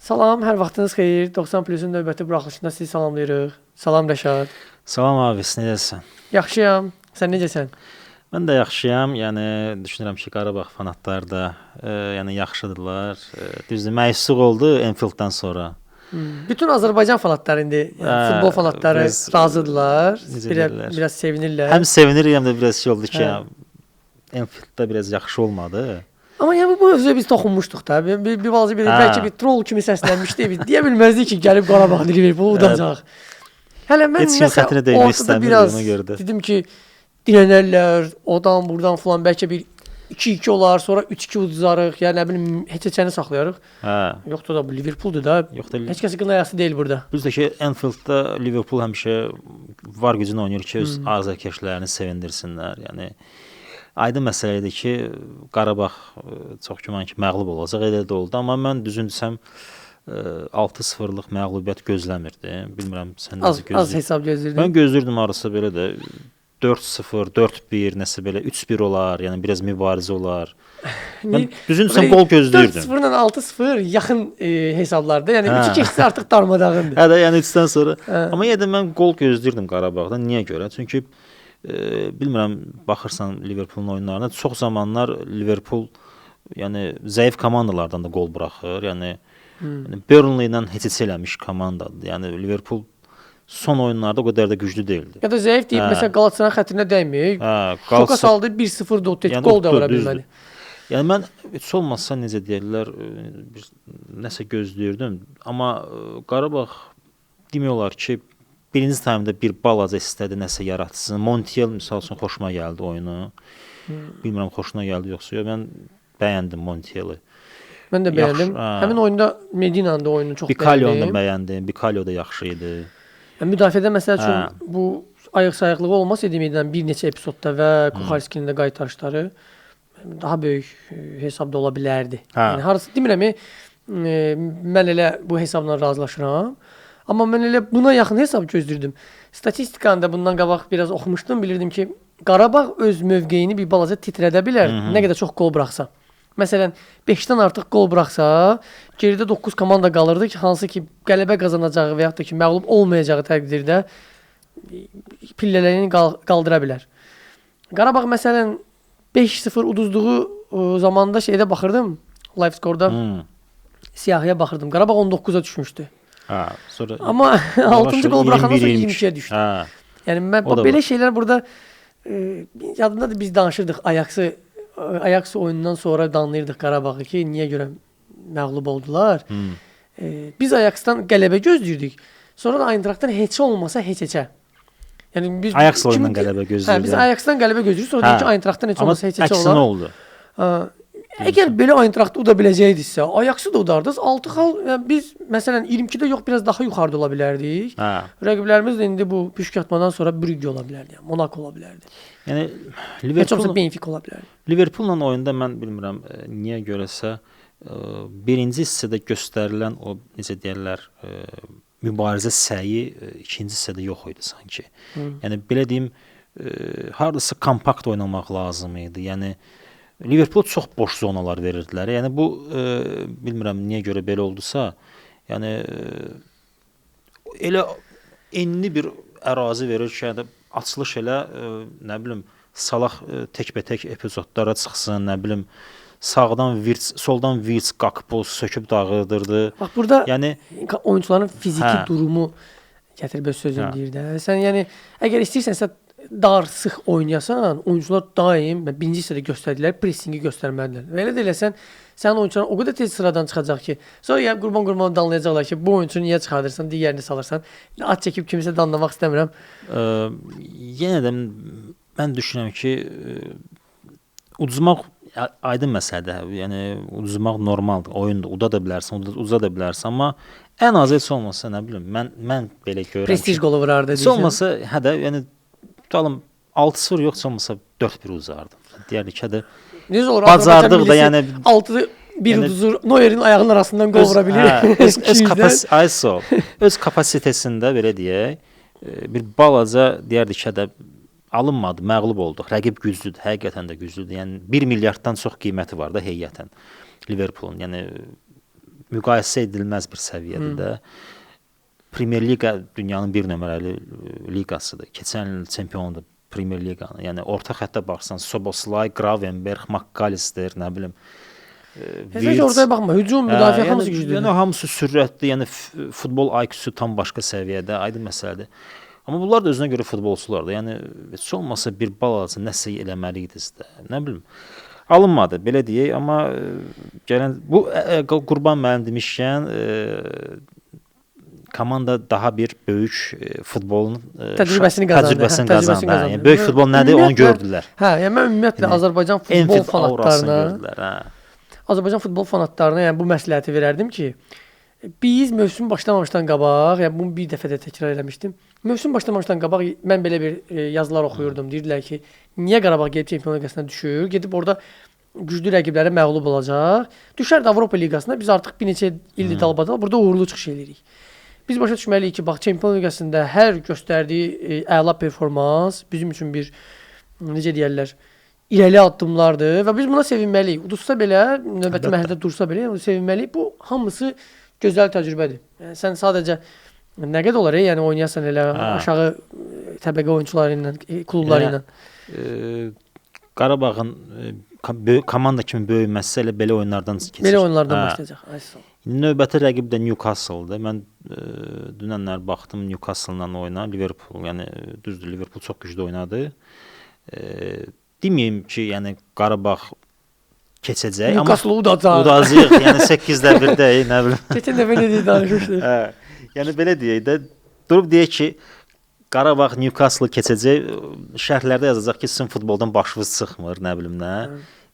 Salam, hər vaxtınız xeyir. 90 Plusun növbəti buraxılışında sizi salamlayırıq. Salam Rəşad. Salam abi, necəsən? Yaxşıyam. Sən necəsən? Mən də yaxşıyam. Yəni düşünürəm ki, Qarabağ fanatları da yəni yaxşıdırlar. Düzdür, məyusluq oldu Enfielddən sonra. Bütün Azərbaycan fanatları indi, futbol fanatları razıdırlar. Biraz sevinirlər. Həm sevinir, həm də biraz şey oldu ki, Enfielddə biraz yaxşı olmadı. Amma yəni bu mövzuya biz toxunmuşduq da. Bir balaca bəlkə bir troll kimi səslənmişdi. Biz deyə bilməzdik ki, gəlib Qarabağ Liverpool udacaq. Hələ mən məsələn ortada biraz dedim ki, dilənərlər, odan buradan falan bəlkə bir 2-2 olar, sonra 3-2 uduzarıq, ya nə bilim heç-heçəni saxlayarıq. Yoxdur da bu Liverpooldur da. Heç kəsin qınayası deyil burada. Düzdür ki, Enfielddə Liverpool həmişə var gücünü oynayır ki, öz azərkeşlərini sevindirsinlər. Yəni aydın məsələ idi ki, Qarabağ çox güman ki, məğlub olacaq, elə də oldu. Amma mən düzün desəm 6-0-lıq məğlubiyyət gözləmirdim. Bilmirəm, sən necə gözləyirdin? Az hesab gözləyirdin. Mən gözləyirdim arası belə də 4-0, 4-1, nəsə belə 3-1 olar, yəni biraz mübarizə olar. Mən düzün desəm gol gözləyirdim. 4-0 ilə 6-0 yaxın hesablarda, yəni 3 keçsə artıq darmadağındır. Hə də, yəni 3-dən sonra. Amma yenə də mən gol gözləyirdim Qarabağdan. Niyə görə? Çünki bilmirəm, baxırsan Liverpoolun oyunlarına, çox zamanlar Liverpool yəni zəif komandalardan da gol buraxır. Yəni Burnley ilə heç eləmiş komandadır. Yəni Liverpool son oyunlarda o qədər də güclü deyildi. Ya da zəif deyib, məsələn Qalatasaray xətrinə dəyməyib. Şoka saldı 1-0 Dottet gol da vura bilmədi. Yəni mən heç olmazsa necə deyirlər, nəsə gözləyirdim. Amma Qarabağ demək olar ki, birinci taymda bir balaca istədi nəsə yaratsın. Montiel misal üçün xoşuma gəldi oyunu. Bilmirəm xoşuna gəldi yoxsa yox. Mən bəyəndim Montieli. Mən də bəyəndim. Həmin oyunda Medina'nın da oyununu çox bəyəndim. Bikalionu da bəyəndim. Bikalio da yaxşı idi. Müdafiədə məsəl üçün bu ayıq-sayıqlığı olmasaydı Medinan bir neçə epizodda və Kucharskinin də qaytarışları daha böyük hesabda ola bilərdi. Yəni harısı demirəm, mən elə bu hesabla razılaşıram. Amma mən elə buna yaxın hesab gözləyirdim. Statistikanı da bundan qabaq biraz oxumuşdum, bilirdim ki, Qarabağ öz mövqeyini bir balaca titrədə bilər, nə qədər çox gol buraxsa. Məsələn, 5-dən artıq gol buraxsa, geridə 9 komanda qalırdı ki, hansı ki qələbə qazanacağı və yaxud da ki məğlub olmayacağı təqdirdə pillələrini qaldıra bilər. Qarabağ məsələn 5-0 uduzduğu zamanda şeydə baxırdım, live skorda siyahıya baxırdım. Qarabağ 19-a düşmüşdü. Sonra amma 6-cı gol buraxandan sonra 22-yə düşdü. Yəni mən belə şeylər burada yadımdadır, biz danışırdıq Ajax oyunundan sonra danlayırdıq Qarabağı ki, niyə görə məğlub oldular. Biz Ajaxdan qələbə gözləyirdik. Sonra da Eintrachtdan heç olmasa heç-heçə. Yəni biz Ajax oyundan qələbə gözləyirdik. Biz Ajaxdan qələbə gözləyirik, sonra deyək ki, Eintrachtdan heç olmasa heç-heçə olar. Amma əksinə oldu. Əgər belə Eintracht uda biləcəkdiksə, Ajaxı da udardınız. 6 xal biz məsələn 22-də yox, biraz daha yuxarıda ola bilərdik. Rəqiblərimiz də indi bu püşkatmadan sonra Brügge ola bilərdi, yəni Monaco ola bilərdi. Yəni Liverpool Benfica ola bilərdi. Liverpoolla oyunda mən bilmirəm niyə görəsə birinci hissədə göstərilən o necə deyirlər mübarizə səyi ikinci hissədə yox idi sanki. Yəni belə deyim, hardasa kompakt oynamaq lazım idi. Yəni Liverpool çox boş zonalar verirdilər. Yəni bu bilmirəm niyə görə belə oldusa, yəni elə enli bir ərazi verir ki, yəni açılış elə nə bilim Salah təkbətək epizodlara çıxsın, nə bilim sağdan Wirtz, soldan Wirtz Gakpo söküb dağıdırdı. Bax burada yəni oyunçuların fiziki durumu gətirib öz sözünü deyir də. Sən yəni əgər istəyirsənsə dar, sıx oynayasan, oyuncular daim birinci hissədə göstərdilər, pressingi göstərməlidirlər. Və elə də eləsən, sənin oyunçuların o qədər tez sıradan çıxacaq ki, sonra yəni qurban danlayacaqlar ki, bu oyunçunu niyə çıxardırsan, digərini salırsan. At çəkib kimisə danlamaq istəmirəm. Yenə də mən düşünürəm ki, uduzmaq aydın məsələdir. Yəni uduzmaq normaldır. Oyunda uda da bilərsən, uza da bilərsən, amma ən azı heç olmasa nə bilim, mən belə görürəm. Prestij qolu vurardı. Heç olmasa, hə də, yəni tutalım 6-0 yoxsa olmasa 4-1 uzardım. Deyərdik ki, hə də bacardıq da, yəni 6-1 uduzur, Neuerin ayağının arasından qol vura bilir. Öz kapasitesində belə deyək, bir balaca deyərdik ki, hə də alınmadı, məğlub olduq. Rəqib güclüdür, həqiqətən də güclüdür. Yəni 1 milyarddan çox qiyməti var da heyətən Liverpoolun. Yəni müqayisə edilməz bir səviyyədir də. Premier Liqa dünyanın bir nömrəli liqasıdır. Keçən il çempionudur Premier Liqanın. Yəni orta xəttə baxsan, Soboslay, Gravenberch, McAllister, nə bilim, Heç ortaya baxma, hücum, müdafiə hamısı güclüdür. Yəni hamısı sürətli, yəni futbol IQ-su tam başqa səviyyədə, aydın məsələdir. Amma bunlar da özünə görə futbolçulardır. Yəni heç olmasa bir balaca nəsə eləməli idiniz də. Nə bilim. Alınmadı, belə deyək, amma gələn bu Qurban müəllim demişkən komanda daha bir böyük futbolun təcrübəsini qazandı. Yəni böyük futbol nədir onu gördülər. Hə, yəni mən ümumiyyətlə Azərbaycan futbol fanatlarına Azərbaycan futbol fanatlarına yəni bu məsləhəti verərdim ki, biz mövsüm başlamamışdan qabaq, yəni bunu bir dəfə də təkrar eləmişdim. Mövsüm başlamamışdan qabaq mən belə bir yazılar oxuyurdum. Deyirdilər ki, niyə Qarabağ gedib Çempionlar Liqasına düşür? Gedib orada güclü rəqiblərə məğlub olacaq. Düşər də Avropa Liqasına. Biz artıq bir neçə ildir dalbadal burada uğurlu çıxış eləyirik. Biz başa düşməliyik ki, bax Çempionlar Liqasında hər göstərdiyi əla performans bizim üçün bir necə deyirlər, irəli addımlardır və biz buna sevinməliyik. Uduzsa belə, növbəti mərhələdə dursa belə, sevinməliyik. Bu hamısı gözəl təcrübədir. Yəni sən sadəcə nə qədər olar, yəni oynayasan elə aşağı təbəqə oyunçuları ilə, klubları ilə. Qarabağın komanda kimi böyüməsi elə belə oyunlardan keçir. Belə oyunlardan başlayacaq. Növbəti rəqib də Newcastle-dır. Mən dünənlər baxdım Newcastle-la oyuna, Liverpool, yəni düzdür, Liverpool çox güclü oynadı. Deməyim ki, yəni Qarabağ keçəcək, amma udacaq. Yəni 8-də 1-də, nə bilim. Keçən dəfə nə deyə danışmışdıq. Yəni belə deyək də, durub deyək ki, Qarabağ Newcastle keçəcək, şərhlərdə yazacaq ki, sizin futboldan başınız çıxmır, nə bilim nə.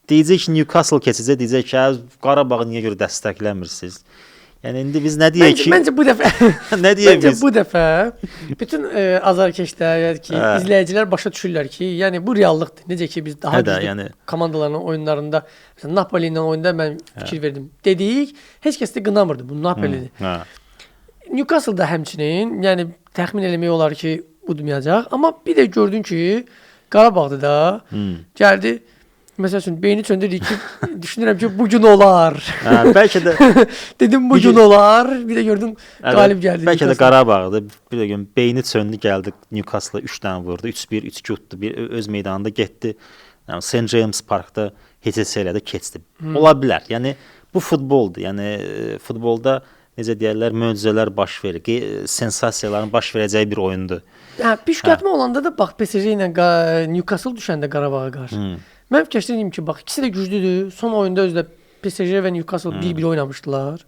Deyəcək ki, Newcastle keçəcək, deyəcək ki, Qarabağı niyə görə dəstəkləmirsiniz? Yəni indi biz nə deyək ki? Məncə bu dəfə nə deyək biz? Məncə bu dəfə bütün azarkeşlər, yəni ki, izləyicilər başa düşürlər ki, yəni bu reallıqdır. Necə ki biz daha güclü komandaların oyunlarında, məsələn Napoli ilə oyunda mən fikir verdim. Dedik, heç kəs də qınamırdı. Bu Napolidir. Newcastle da həmçinin, yəni təxmin eləmək olar ki, udmayacaq, amma bir də gördün ki, Qarabağda da gəldi. Məsəl üçün beyni söndürdü ki, düşünürəm ki, bu gün olar. Bəlkə də dedim bu gün olar. Bir də gördüm qalib gəldi. Bəlkə də Qarabağda bir də gün beyni söndü, gəldi Newcastle-a 3 dənə vurdu, 3-1, 3-2 utdu, öz meydanında getdi. Yəni St. James Parkda heç elədi, keçdi. Ola bilər. Yəni bu futboldur. Yəni futbolda necə deyirlər, möcüzələr baş verir, sensasiyaların baş verəcəyi bir oyundur. Hə, püşkətmə olanda da bax PSG ilə Newcastle düşəndə Qarabağa qarşı. Mən fikirləşdim ki, bax ikisi də güclüdür. Son oyunda özdə PSG və Newcastle 1-1 oynamışdılar.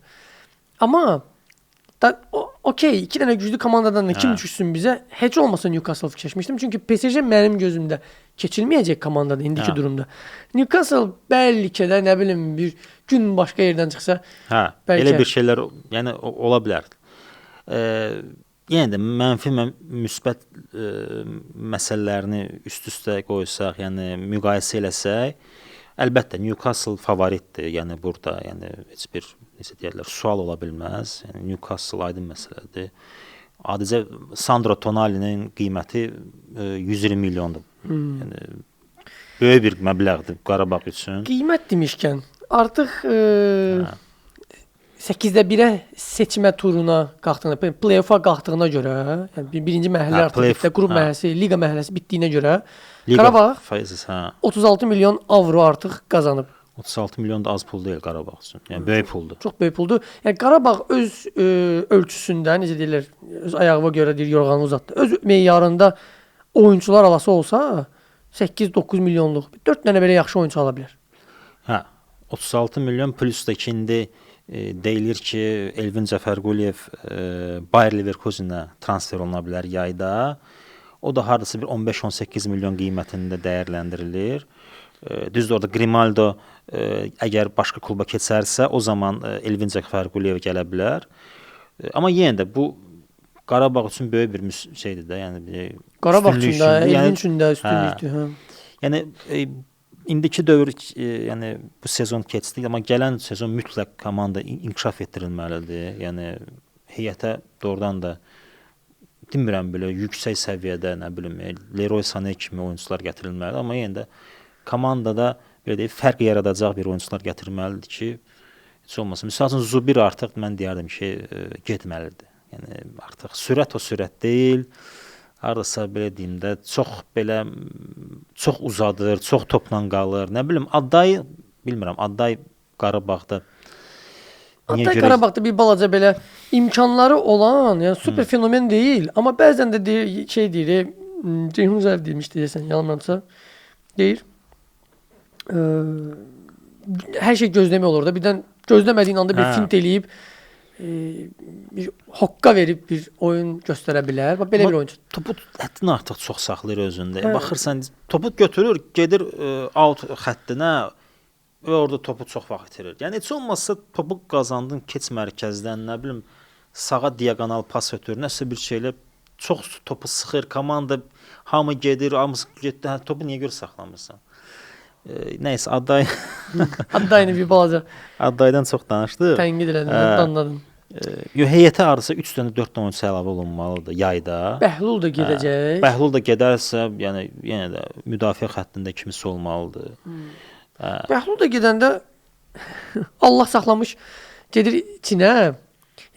Amma okey, iki dənə güclü komandadan da kim düşsün bizə? Heç olmasa Newcastle fikirləşmişdim. Çünki PSG mənim gözümdə keçilməyəcək komandadır indiki durumda. Newcastle bəlkə də nə bilim bir gün başqa yerdən çıxsa, elə bir şeylər yəni ola bilər. Yəni də mənfi müsbət məsələlərini üst-üstə qoysaq, yəni müqayisə eləsək, əlbəttə Newcastle favoritdir. Yəni burada, yəni heç bir necə deyirlər, sual ola bilməz. Yəni Newcastle aydın məsələdir. Adicə Sandro Tonali'nin qiyməti 120 milyondur. Yəni böyük bir məbləğdir Qarabağ üçün. Qiymət demişkən, artıq 8-də 1-ə seçmə turuna qalxdığına, play-off'a qalxdığına görə, yəni birinci mərhələ artıq bitdi, qrup mərhələsi, liqa mərhələsi bitdiyinə görə Qarabağ 36 milyon avro artıq qazanıb. 36 milyon da az pul deyil Qarabağ üçün. Yəni böyük puldur. Çox böyük puldur. Yəni Qarabağ öz ölçüsündə, necə deyirlər, öz ayağına görə deyir, yorğanı uzatdı. Öz meyarında oyunçular alası olsa 8-9 milyonluq 4 dənə belə yaxşı oyunçu ala bilər. Hə, 36 milyon plus da ikindi deyilir ki, Elvin Cəfərquliyev Bayer Leverkusenə transfer oluna bilər yayda. O da hardasa bir 15-18 milyon qiymətində dəyərləndirilir. Düzdür, orada Grimaldo əgər başqa kluba keçərsə, o zaman Elvin Cəfərquliyev gələ bilər. Amma yenə də bu Qarabağ üçün böyük bir şeydir də, yəni Qarabağ üçün də, Elvin üçün də üstünlükdür. Yəni indiki dövr, yəni bu sezon keçdi, amma gələn sezon mütləq komanda inkişaf etdirilməlidir. Yəni heyətə doğrudan da demirəm belə yüksək səviyyədə, nə bilim, Leroy Sané kimi oyunçular gətirilməlidir, amma yenə də komandada belə deyək, fərq yaradacaq bir oyunçular gətirməlidir ki, Heç olmasa. Məsəl üçün Zubir artıq mən deyərdim ki, getməlidir. Yəni artıq sürət o sürət deyil. Hardasa belə deyim də, çox uzadır, çox topla qalır. Nə bilim, Adday bilmirəm, Adday Qarabağda Hatta Qarabağda bir balaca belə imkanları olan, yəni super fenomen deyil, amma bəzən də deyir, Ceyhun Zəl demişdi deyəsən, yanılmıramsa. Deyir. Hər şey gözləmək olur da. Birdən gözləmədiyin anda bir fint eləyib bir hoqqa verib bir oyun göstərə bilər. Bax belə bir oyuncu. Topu həddindən artıq çox saxlayır özündə. Baxırsan, topu götürür, gedir out xəttinə və orada topu çox vaxt itirir. Yəni heç olmazsa topu qazandın, keç mərkəzdən, nə bilim, sağa diaqonal pas ötür, nəsə bir şeylə çox topu sıxır, komanda hamı gedir, hamısı getdi, topu niyə görə saxlamırsan? Nəysə, Addayını bir balaca Addaydan çox danışdıq. Tənqid elədim, anladım. Heyətə hardasa 3 dənə 4 dənə oyunçu əlavə olunmalıdır yayda. Bəhlul da gedəcək. Bəhlul da gedərsə, yəni yenə də müdafiə xəttində kimisi olmalıdır. Bəhlul da gedəndə Allah saxlamış gedir Çinə.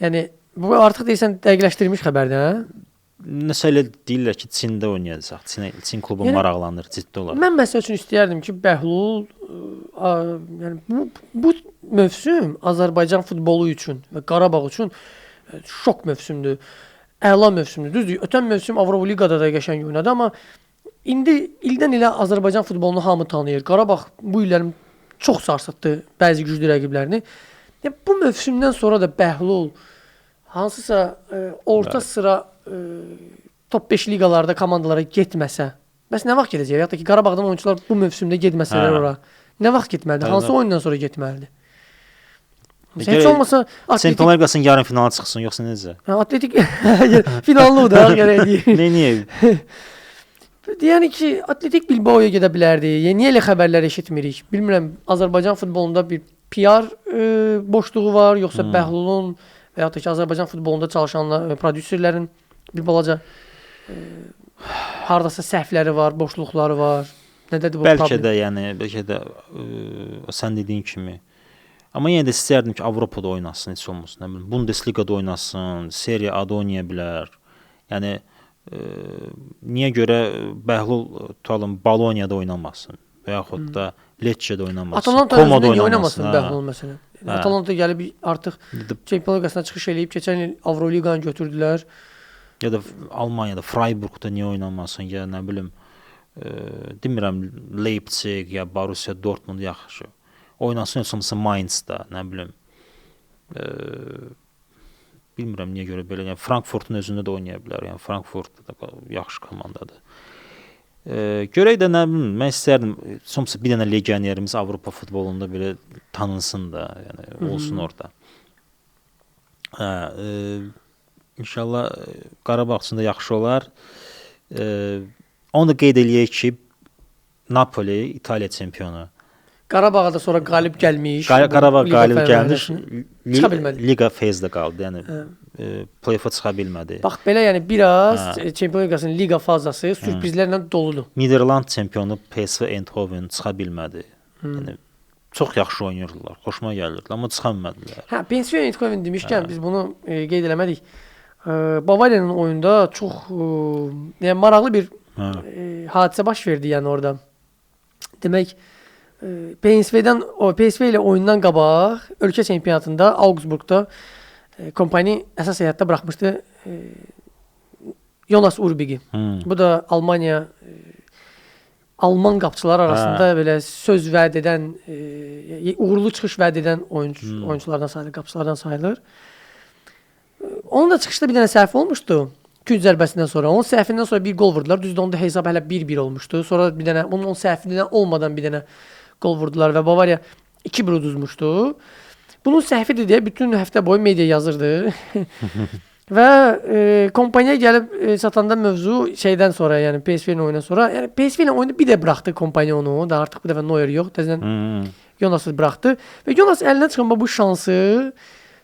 Yəni bu artıq deyirsən dəqiqləşdirilmiş xəbərdir, hə? Nəsə elə deyirlər ki, Çində oynayacaq. Çin klubu maraqlanır ciddi olaraq. Mən məsəl üçün istəyərdim ki, Bəhlul yəni bu mövsüm Azərbaycan futbolu üçün və Qarabağ üçün şok mövsümdür. Əla mövsümdür. Düzdür, ötən mövsüm Avropa Liqada da qəşəng oynadı, amma İndi ildən ilə Azərbaycan futbolunu hamı tanıyır. Qarabağ bu illərin çox sarsıtdı bəzi güclü rəqiblərini. Yəni, bu mövsümdən sonra da Bəhlul hansısa orta sıra top 5 liqalarda komandalara getməsə, bəs nə vaxt gedəcək? Ya da ki, Qarabağdan oyunçular bu mövsümdə getməsələr ora, nə vaxt getməlidir? Hansı oyundan sonra getməlidir? Heç olmasa Çempionlar Liqasının yarım finala çıxsın, yoxsa necə? Atletik finallı da gərək deyir. Niyə? Yəni ki, Atletik Bilbao'ya gedə bilərdi. Niyə elə xəbərlər eşitmirik? Bilmirəm, Azərbaycan futbolunda bir PR boşluğu var, yoxsa Bəhlulun və ya da ki, Azərbaycan futbolunda çalışan prodüserlərin bir balaca hardasa səhvləri var, boşluqları var. Nədədir bu problem? Bəlkə də sən dediyin kimi. Amma yenə də istərdim ki, Avropada oynasın, heç olmasın. Nə bilim, Bundesliqada oynasın, Serie A-da oynaya bilər. Yəni niyə görə Bəhlul tutalım Bolonya'da oynamasın və yaxud da Lecce'də oynamasın, Atalanta Como'da oynamasın Bəhlul məsələn. Atalanta gəlib artıq Çempionlar Liqasına çıxış eləyib, keçən il Avroliqanı götürdülər. Ya da Almaniyada Freiburgda niyə oynamasın, ya nə bilim demirəm Leipzig ya Borussia Dortmund yaxşı. Oynasın olsa Mainzda, nə bilim. Bilmirəm niyə görə belə. Yəni Frankfurtun özündə də oynaya bilər. Yəni Frankfurt da yaxşı komandadır. Görək də nə bilim, mən istərdim somsa bir dənə legionerimiz Avropa futbolunda belə tanınsın da, yəni olsun orada. İnşallah Qarabağ üçün də yaxşı olar. Onu da qeyd eləyək ki, Napoli İtaliya çempionu. Qarabağa da sonra qalib gəlmiş. Qarabağ qalib gəlmiş. Çıxa bilmədi. Liqa feyzdə qaldı. Yəni play-off-a çıxa bilmədi. Bax belə, yəni biraz Çempionlar Liqasının liqa fazası sürprizlərlə doludur. Niderland çempionu PSV Eindhoven çıxa bilmədi. Yəni çox yaxşı oynayırdılar. Xoşuma gəlirdi, amma çıxa bilmədilər. Hə, PSV Eindhoven demişkən biz bunu qeyd eləmədik. Bavariyanın oyunda çox yəni maraqlı bir hadisə baş verdi yəni orada. Demək PSV ilə oyundan qabaq ölkə çempionatında Augsburgda kompaniya əsas heyətdə buraxmışdı Jonas Urbigi. Bu da Alman qapçılar arasında belə söz vəd edən, uğurlu çıxış vəd edən oyunculardan sayılır, qapçılardan sayılır. Onun da çıxışda bir dənə səhvi olmuşdu. 2 zərbəsindən sonra. Onun səhvindən sonra bir gol vurdular. Düzdür, onda hesab hələ 1-1 olmuşdu. Sonra bir dənə onun səhvindən olmadan bir dənə gol vurdular və Bavariya 2-1 uduzmuşdu. Bunun səhvidir deyə bütün həftə boyu media yazırdı. Və kompaniya gəlib satanda mövzu şeydən sonra, yəni PSV ilə oyundan sonra, yəni PSV ilə oyunda bir də buraxdı kompaniya onu. Da artıq bu dəfə Neuer yox, təzədən Jonas'ı buraxdı və Jonas əlinə çıxan bu şansı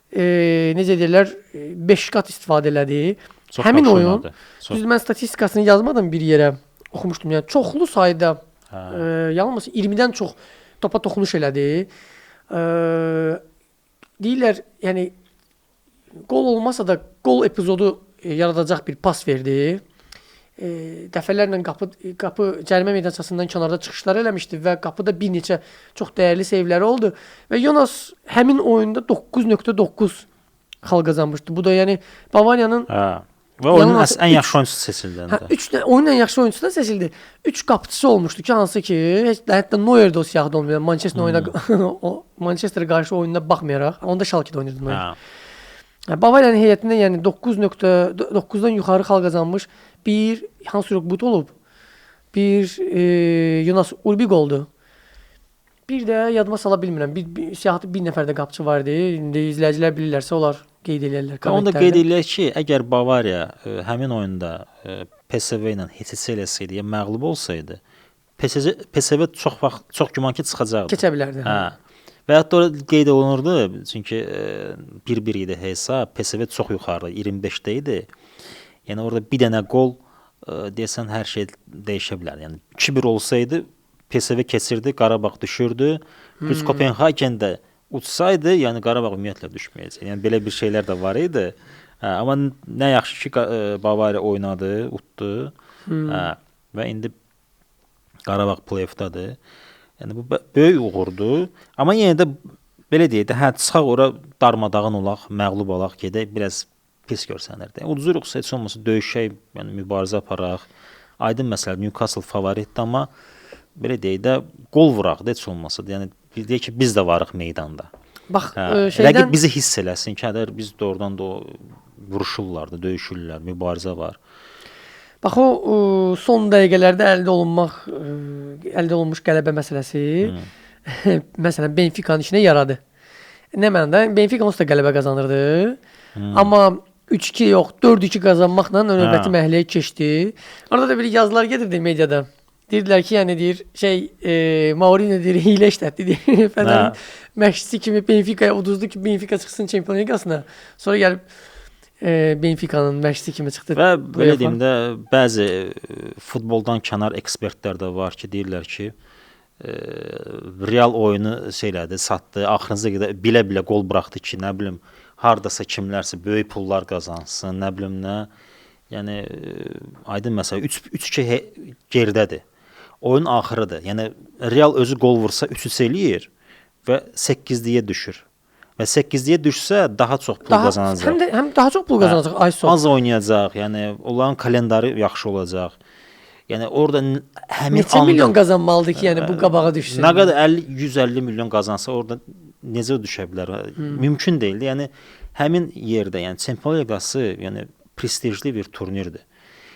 necə deyirlər 5 qat istifadə elədi. Çox həmin oyun, düzdür, mən statistikasını yazmadım bir yerə, oxumuşdum. Yəni çoxlu sayda, yanılmasa 20-dən çox topa toxunuş elədi. deyirlər, yəni qol olmasa da qol epizodu yaradacaq bir pas verdi. Dəfələrlə qapı cərimə meydançasından kənarda çıxışlar eləmişdi və qapıda bir neçə çox dəyərli sevləri oldu və Jonas həmin oyunda 9.9 xal qazanmışdı. Bu da yəni Bavariyanın və oyunun ən yaxşı oyunçusu seçildi. 3 oyunun ən yaxşı oyunçusu da seçildi. 3 qapıçısı olmuşdu ki, hansı ki, hətta Neuer də o siyahıda olmuyor. Manchester oyuna Manchester qarşı oyununa baxmayaraq, onda Schalke-də oynayırdı Neuer. Bavariyanın heyətində yəni 9.9-dan yuxarı xal qazanmış bir Hans-Jörg Butt olub. Bir Jonas Ulbig oldu. Bir də yadıma sala bilmirəm. Bir siyahıda bir nəfər də qapıçı vardı. İndi izləyicilər bilirlərsə onlar qeyd edirlər. Onda qeyd edək ki, əgər Bavariya həmin oyunda PSV ilə HTC eləsəydi, ya məğlub olsaydı, PSV çox güman ki çıxacaqdı. Keçə bilərdi. Və hətta orada qeyd olunurdu, çünki 1-1 idi hesab, PSV çox yuxarıda, 25-də idi. Yəni orada bir dənə qol deyəsən hər şey dəyişə bilər. Yəni 2-1 olsaydı PSV keçirdi, Qarabağ düşürdü. Plus Kopenhagen də uçsaydı, yəni Qarabağ ümumiyyətlə düşməyəcək. Yəni belə bir şeylər də var idi. Amma nə yaxşı ki Bavariya oynadı, utdu. Və indi Qarabağ play-offdadır. Yəni bu böyük uğurdur. Amma yenə də belə deyək də, çıxaq ora darmadağın olaq, məğlub olaq, gedək biraz pis görsənirdi. Uduzurıqsa heç olmasa döyüşək, yəni mübarizə aparaq. Aydın məsələ, Newcastle favoritdir, amma belə deyək də qol vuraq da heç olmasa. Yəni deyək ki, biz də varıq meydanda. Bax, rəqib bizi hiss eləsin ki, biz doğrudan da vuruşurlar da, döyüşürlər, mübarizə var. Bax o son dəqiqələrdə əldə olunmuş qələbə məsələsi məsələn Benfica'nın işinə yaradı. Nə mənada? Benfica onsuz da qələbə qazanırdı. Amma 3-2 yox, 4-2 qazanmaqla növbəti mərhələyə keçdi. Orada da bir yazılar gedirdi mediada. Deyirdilər ki, yəni deyir, Mourinho deyir, hiylə işlətdi deyir. Fənərin məşqçisi kimi Benfica'ya uduzdu ki, Benfica çıxsın Çempionlar Liqasına. Sonra gəlib Benfica'nın məşqçisi kimi çıxdı. Və belə deyim də, bəzi futboldan kənar ekspertlər də var ki, deyirlər ki, Real oyunu şeylədi, satdı, axırıncı qədər bilə-bilə qol buraxdı ki, nə bilim, hardasa kimlərsə böyük pullar qazansın, nə bilim nə. Yəni aydın məsələ 3-2 geridədir. Oyun axırıdır. Yəni Real özü qol vursa 3-3 eləyir və 8-liyə düşür. Və 8-liyə düşsə daha çox pul qazanacaq. Həm daha çox pul qazanacaq ay son. Az oynayacaq. Yəni onların kalendarı yaxşı olacaq. Yəni orada həmin neçə milyon qazanmalıdır ki, yəni bu qabağa düşsün. Nə qədər 150 milyon qazansa orada necə düşə bilər? Mümkün deyil. Yəni həmin yerdə, yəni Çempionlar Liqası, yəni prestijli bir turnirdir.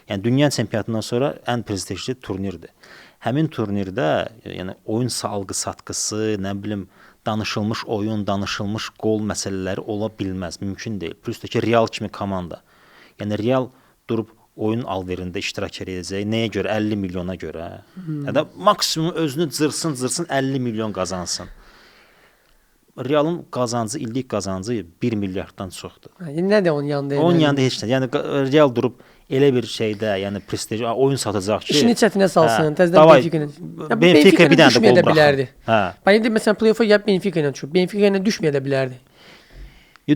Yəni dünya çempionatından sonra ən prestijli turnirdir. Həmin turnirdə, yəni oyun alqı-satqısı, nə bilim, danışılmış oyun, danışılmış qol məsələləri ola bilməz, mümkün deyil. Plus da ki, Real kimi komanda. Yəni Real durub oyun alverində iştirak edəcək. Nəyə görə? 50 milyona görə. Ya da maksimum özünü cırsın 50 milyon qazansın. Realın qazancı, illik qazancı 1 milyarddan çoxdur. Nə də onun yanında? Onun yanında heç nə. Yəni Real durub elə bir şeydə, yəni prestij oyun satacaq ki, işini çətinə salsın, təzədən Benfica bir dənə də qol buraxır. Bax indi məsələn play-offa gəlib Benfica ilə çıxıb. Benfica ilə düşməyə də bilərdi.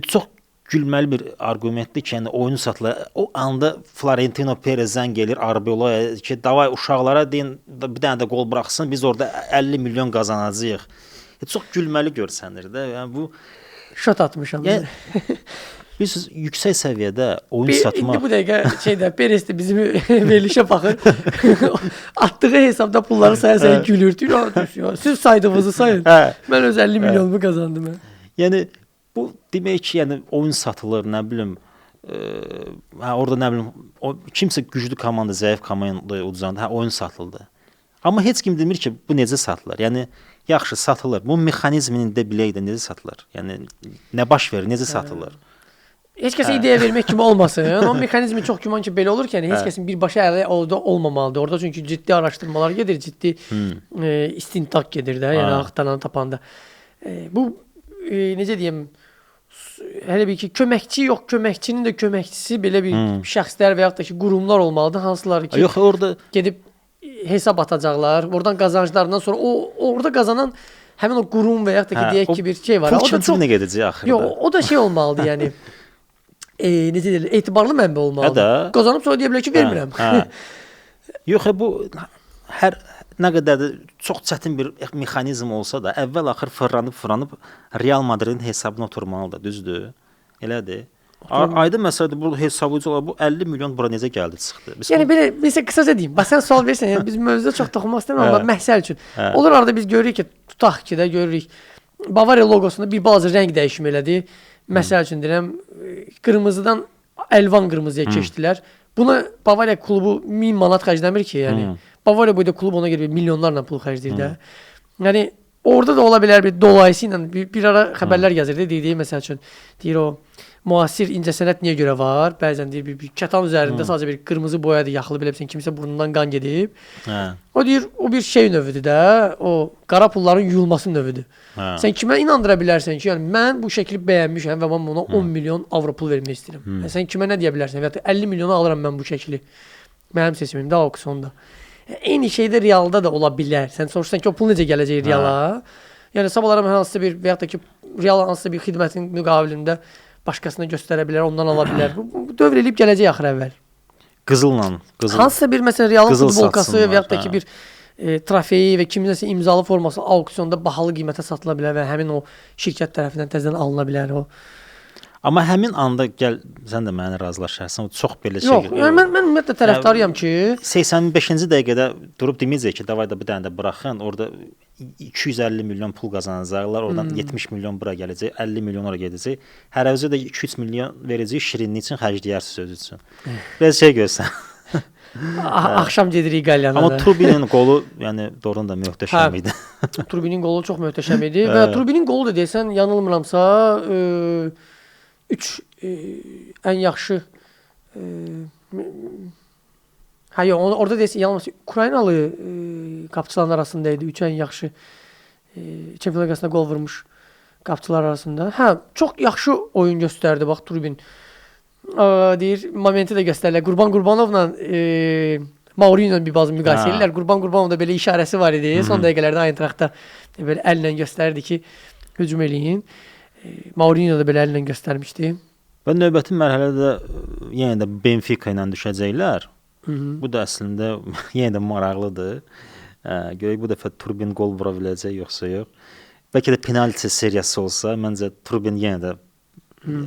Çox gülməli bir arqumentdir ki, yəni oyunu satılar. O anda Florentino Perez zəng gəlir Arbeloya ki, davay uşaqlara deyin bir dənə də qol buraxsın, biz orada 50 milyon qazanacağıq. Çox gülməli görsənir də. Yəni bu şot atmışam. Yəni biz yüksək səviyyədə oyun satmaq. İndi bu dəqiqə Perez də bizim verilişə baxır. Atdığı hesabda pulları sayarsa gülür. Siz saydığınızı sayın. Mən öz 50 milyonumu qazandım. Yəni bu demək ki, yəni oyun satılır, nə bilim, orada nə bilim, kimsə güclü komanda, zəif komanda uduzanda, oyun satıldı. Amma heç kim demir ki, bu necə satılır. Yəni yaxşı satılır. Bu mexanizmini də bilək də necə satılır. Yəni nə baş verir, necə satılır. Heç kəsə ideya vermək kimi olmasın. O mexanizmi çox güman ki belə olur ki, yəni heç kəsin birbaşa əli orada olmamalıdır. Orada çünki ciddi araşdırmalar gedir, ciddi istintaq gedir də, yəni axtaranı tapanda. Bu necə deyim, hələ bir ki köməkçi yox, köməkçinin də köməkçisi belə bir şəxslər və yaxud da ki qurumlar olmalıdır, hansılar ki yox orada gedib hesab atacaqlar. Oradan qazanclarından sonra orada qazanan həmin o qurum və yaxud da ki, deyək ki, bir şey var. O da çox nə gedəcək axırda. Yox, o da şey olmalıdır, yəni necə deyirlər, etibarlı mənbə olmalıdır. Qazanıb sonra deyə bilər ki, vermirəm. Yox, bu hər nə qədər də çox çətin bir mexanizm olsa da, əvvəl-axır fırlanıb Real Madridin hesabına oturmalıdır, düzdür? Elədir. Aydın məsələdir, bu hesablayıcı olaraq bu 50 milyon bura necə gəldi, çıxdı? Yəni belə mesela qısaca deyim. Bax sən sual versən, yəni biz mövzuya çox toxunmaq istəmirəm, amma məsəl üçün olur arada biz görürük ki, tutaq ki də görürük Bavariya loqosunda bir balaca rəng dəyişimi elədi. Məsəl üçün deyirəm, qırmızıdan əlvan qırmızıya keçdilər. Buna Bavariya klubu 1000 manat xərcləmir ki, yəni. Bavariya boyda klub ona görə milyonlarla pul xərcləyir də. Yəni orada da ola bilər bir dolayısıyla bir ara xəbərlər gəzirdi, deyir məsəl üçün deyir o müasir incəsənət niyə görə var? Bəzən deyir bir kətan üzərində sadəcə bir qırmızı boyadır yaxılı belə bilsən kimsə burnundan qan gedib. O deyir o bir şey növüdür də, o qara pulların yuyulması növüdür. Sən kimə inandıra bilərsən ki, yəni mən bu şəkli bəyənmişəm və mən buna 10 milyon avro pul vermək istəyirəm. Sən kimə nə deyə bilərsən? Və ya 50 milyona alıram mən bu şəkli. Mənim seçimimdə auksionda. Eyni şey də realda da ola bilər. Sən soruşsan ki, o pul necə gələcək reala? Yəni sabahlara hansısa bir və ya da ki real hansısa bir xidmətin müqabilində başqasına göstərə bilər, ondan ala bilər. Bu dövr eləyib gələcək axır əvvəl. Qızılla. Hansısa bir məsələn realın futbolkası və ya da ki bir trofeyi və kiminsə imzalı forması auksionda bahalı qiymətə satıla bilər və həmin o şirkət tərəfindən təzədən alına bilər o. Amma həmin anda gəl sən də mənə razılaşarsan. O çox belə şey. Yox, yəni mən ümumiyyətlə tərəfdarıyam ki, 85-ci dəqiqədə durub deməyəcək ki, davay da bir dənə də buraxın. Orada 250 milyon pul qazanacaqlar. Oradan 70 milyon bura gələcək, 50 milyon ora gedəcək. Hər əvəzə də 2-3 milyon verəcək şirinlik üçün, xərcləyərsiz özü üçün. Biraz şey görsən. Axşam gedirik Qalyana. Amma Turbinin qolu, yəni doğrudan da möhtəşəm idi. Turbinin qolu çox möhtəşəm idi və Turbinin qolu da desən, yanılmıramsa 3 ən yaxşı orada desə yanılmasa Ukraynalı qapıçıların arasında idi. 3 ən yaxşı Çempionlar Liqasında qol vurmuş qapıçılar arasında. Çox yaxşı oyun göstərdi bax Turbin. Deyir, momenti də göstərirlər. Qurban Qurbanovla Mourinho bir bazı müqayisə edirlər. Qurban Qurbanov da belə işarəsi var idi. Son dəqiqələrdə Eintrachtda belə əllə göstərdi ki, hücum eləyin. Mourinho da belə əllə göstərmişdi. Və növbəti mərhələdə yenə də Benfica ilə düşəcəklər. Bu da əslində yenə də maraqlıdır. Görək bu dəfə Turbin qol vura biləcək yoxsa yox. Bəlkə də penalti seriyası olsa, məncə Turbin yenə də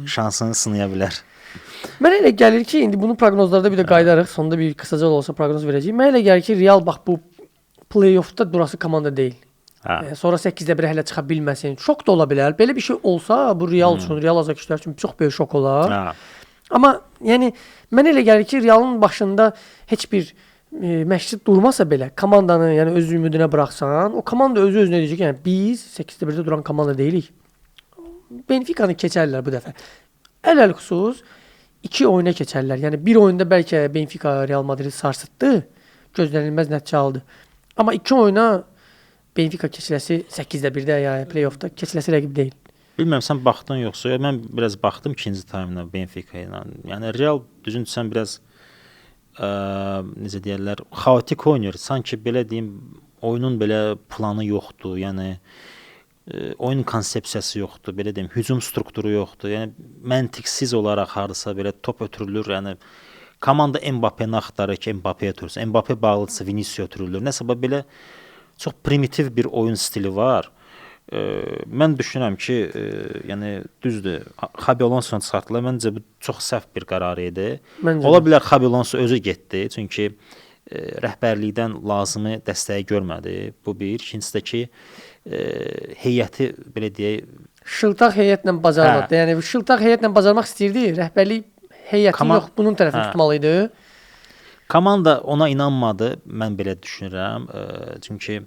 şansını sınaya bilər. Mənə elə gəlir ki, indi bunu proqnozlarda bir də qayıdarıq. Sonda bir qısaca da olsa proqnoz verəcəyik. Mənə elə gəlir ki, Real bax bu play-offda durası komanda deyil. Sonra 8-də 1 hələ çıxa bilməsin. Şok da ola bilər. Belə bir şey olsa bu Real üçün, Real azarkeşlər üçün çox böyük şok olar. Amma yəni mənə elə gəlir ki, Realın başında heç bir məşqçi durmasa belə komandanı, yəni öz ümidinə buraxsan, o komanda özü-özünə deyəcək, yəni biz 8-də 1-də duran komanda deyilik. Benfica'nı keçərlər bu dəfə. Ələlxüsus 2 oyuna keçərlər. Yəni bir oyunda bəlkə Benfica Real Madrid sarsıtdı, gözlənilməz nəticə aldı. Amma 2 oyuna Benfica keçiləsi 8-də 1-də ya play-offda keçiləsi rəqib deyil. Bilmirəm sən baxdın yoxsa? Mən biraz baxdım ikinci taymına Benfica ilə. Yəni Real düzüntüsən biraz necə deyirlər, xaotik oynayır. Sanki belə deyim, oyunun belə planı yoxdur. Yəni oyun konsepsiyası yoxdur. Belə deyim, hücum strukturu yoxdur. Yəni məntiqsiz olaraq hardasa belə top ötürülür. Yəni komanda Mbappé-ni axtarır ki, Mbappé ötürsün. Mbappé bağlıdırsa Vinicius ötürülür. Nəsə belə çox primitiv bir oyun stili var. Mən düşünürəm ki, yəni düzdür, Xabi Alonso-nu çıxartdılar. Məncə bu çox səhv bir qərar idi. Ola bilər Xabi Alonso özü getdi, çünki rəhbərlikdən lazımi dəstəyi görmədi. Bu bir. İkincisi də ki, heyəti belə deyək, şıltaq heyətlə bacarmadı. Yəni şıltaq heyətlə bacarmaq istəyirdi. Rəhbərlik heyəti yox, bunun tərəfini tutmalı idi. Komanda ona inanmadı, mən belə düşünürəm. Çünki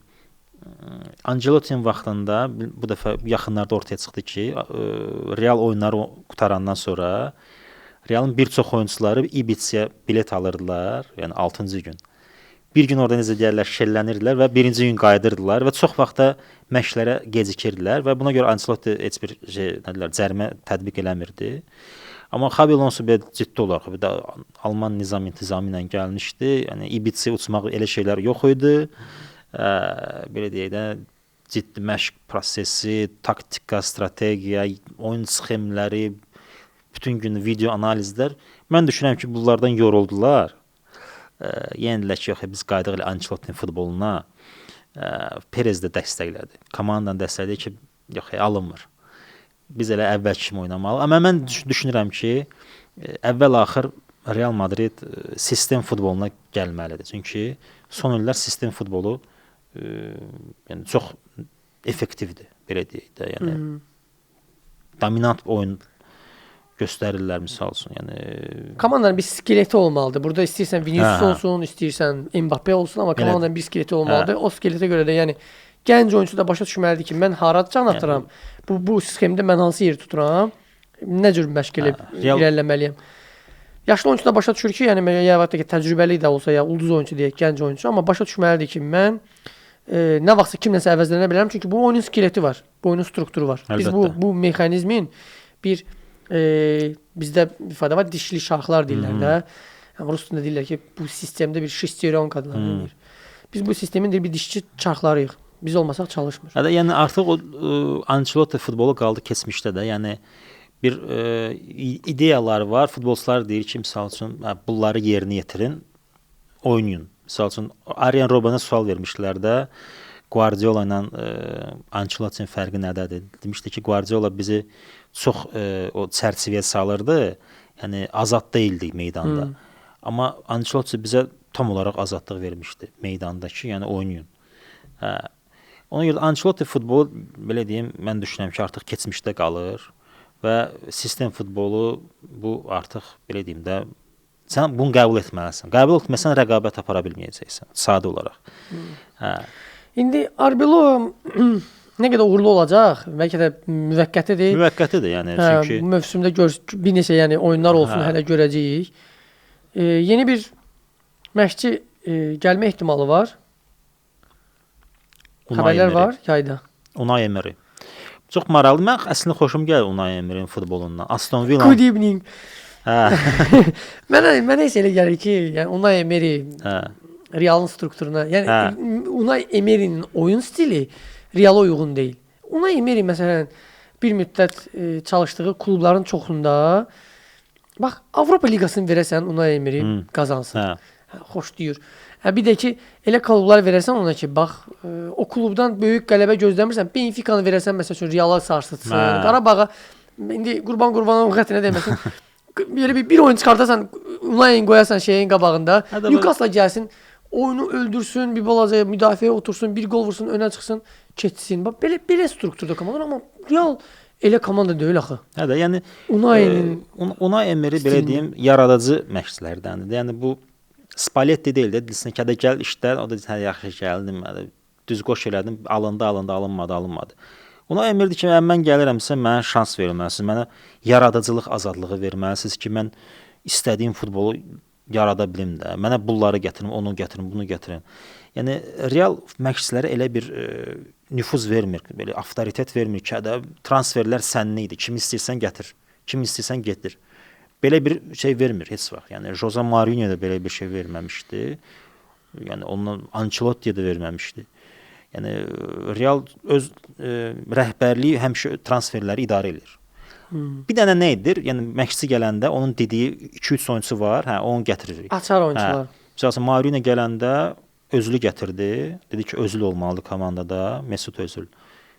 Ancelotti'nin vaxtında bu dəfə yaxınlarda ortaya çıxdı ki, Real oyunları qutarandan sonra Realın bir çox oyunçuları Ibiza'ya bilet alırdılar, yəni 6-cı gün. Bir gün orada necə deyirlər, şəllənirdilər və birinci gün qayıdırdılar və çox vaxtda məşqlərə gecikirdilər və buna görə Ancelotti heç bir cərimə tətbiq eləmirdi. Amma Xabi Alonso belə ciddi olaraq bir də Alman nizam-intizamı ilə gəlmişdi. Yəni Ibiza'ya uçmaq elə şeylər yox idi. Belə deyək də ciddi məşq prosesi, taktika, strategiya, oyun sxemləri, bütün gün video analizlər. Mən düşünürəm ki, bunlardan yoruldular. Yenə dedilər ki, yox, biz qayıdıq elə Ancelotti'nin futboluna. Perez də dəstəklədi. Komandanın dəstəklədi ki, yox, alınmır. Biz elə əvvəlki kimi oynamalı. Amma mən düşünürəm ki, əvvəl-axır Real Madrid sistem futboluna gəlməlidir. Çünki son illər sistem futbolu yəni çox effektivdir, belə deyək də. Yəni dominant oyun göstərirlər misal üçün. Yəni komandanın bir skeleti olmalıdır. Burada istəyirsən Vinicius olsun, istəyirsən Mbappe olsun, amma komandanın bir skeleti olmalıdır. O skeletə görə də yəni gənc oyunçu da başa düşməlidir ki, mən hara can atıram? Bu sxemdə mən hansı yeri tuturam? Nə cür məşq edib irəliləməliyəm? Yaşlı oyunçu da başa düşür ki, yəni yəvət ki, təcrübəli də olsa, ya ulduz oyunçu deyək, gənc oyunçu, amma başa düşməlidir ki, mən nə vaxtsa kimləsə əvəzlənə bilərəm, çünki bu oyunun skeleti var, bu oyunun strukturu var. Biz bu mexanizmin bir bizdə ifadə var, dişli şaxlar deyirlər də. Rus dilində deyirlər ki, bu sistemdə bir şesteronka adlanır. Biz bu sistemin bir dişçi çarxlarıyıq. Biz olmasaq çalışmır. Yəni artıq o Ancelotti futbolu qaldı keçmişdə də. Yəni bir ideyalar var. Futbolçular deyir ki, misal üçün bunları yerinə yetirin, oynayın. Misal üçün Arjen Robbenə sual vermişdilər də. Guardiola ilə Ancelotti'nin fərqi nədədir? Demişdi ki, Guardiola bizi çox o çərçivəyə salırdı. Yəni azad değildik meydanda. Amma Ancelotti bizə tam olaraq azadlıq vermişdi meydandakı, yəni oynayın. Ona görə Ancelotti futbolu belə deyim, mən düşünürəm ki, artıq keçmişdə qalır və sistem futbolu bu artıq belə deyim də sən bunu qəbul etməlisən. Qəbul etməsən rəqabət apara bilməyəcəksən sadə olaraq. İndi Arbeloa nə qədər uğurlu olacaq? Bəlkə də müvəqqətidir. Müvəqqətidir, yəni çünki bu mövsümdə bir neçə yəni oyunlar olsun, hələ görəcəyik. Yeni bir məşqçi gəlmə ehtimalı var. Xəbərlər var yayda. Unai Emery. Çox maraqlı. Mən əslində xoşum gəlir Unai Emery'nin futbolundan. Aston Villa. Good evening. Mənə isə elə gəlir ki, yəni Unai Emery Real'ın strukturuna, yəni Unai Emery'nin oyun stili Real'a uyğun deyil. Unai Emery məsələn bir müddət çalışdığı klubların çoxunda bax Avropa liqasını verəsən Unai Emery qazansın. Xoş deyir. Bir də ki, elə klublar verərsən ona ki, bax, o klubdan böyük qələbə gözləmirsən, Benfica'nı verərsən, məsəl üçün, Real'a sarsıtsın, Qarabağa, indi qurban-qurbanın xətrinə deməsin, belə bir oyun çıxartasan, Unai'ni qoyasan şeyin qabağında, Newcastle gəlsin, oyunu öldürsün, bir balaca müdafiəyə otursun, bir gol vursun, önə çıxsın, keçsin. Bax, belə strukturda komandalar, amma Real elə komanda deyil axı. Hədə, yəni, Unai Emery, belə deyim, yaradıcı məşqçilərdəndir. Yəni, bu Spalletti deyil də, desin ki, hədə gəl işlər, o da hə, yaxşı gəldim, düz qoş elədim, alınmadı. Unai Emery ki, mən gəlirəmsə, mənə şans verməlisiniz, mənə yaradıcılıq azadlığı verməlisiniz ki, mən istədiyim futbolu yarada bilim də, mənə bunları gətirin, onu gətirin, bunu gətirin. Yəni, Real məşqçilərə elə bir nüfuz vermir, belə avtoritet vermir ki, hədə transferlər sənin idi, kim istəyirsən gətir, kim istəyirsən getir. Belə bir şey vermir heç vaxt. Yəni Jose Mourinho da belə bir şey verməmişdi. Yəni ondan Ancelotti də verməmişdi. Yəni Real öz rəhbərliyi həmişə transferləri idarə edir. Bir dənə nə edir? Yəni məşqçi gələndə onun dediyi 2-3 oyunçu var, hə, onu gətiririk. Açar oyunçular. Məsələn Mourinho gələndə Özlü gətirdi. Dedi ki, Özlü olmalıdır komandada, Mesut Özil.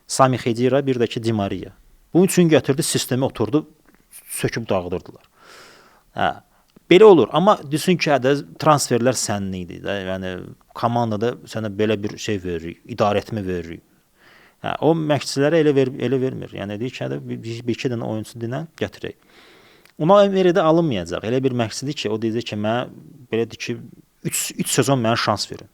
Sami Khedira, bir də ki Di Maria. Bunun üçün gətirdi, sistemi oturdu, söküb dağıdırdılar. Hə, belə olur, amma desin ki, hədə transferlər sənin idi də, yəni komandada sənə belə bir şey veririk, idarə etmə veririk. Hə, o məşqçilərə elə vermir. Yəni deyir ki, hədə bir-iki dənə oyunçu dinən gətirək. Unai Emery də alınmayacaq. Elə bir məşqçidir ki, o deyəcək ki, mən belə deyir ki, 3 sezon mənə şans verin.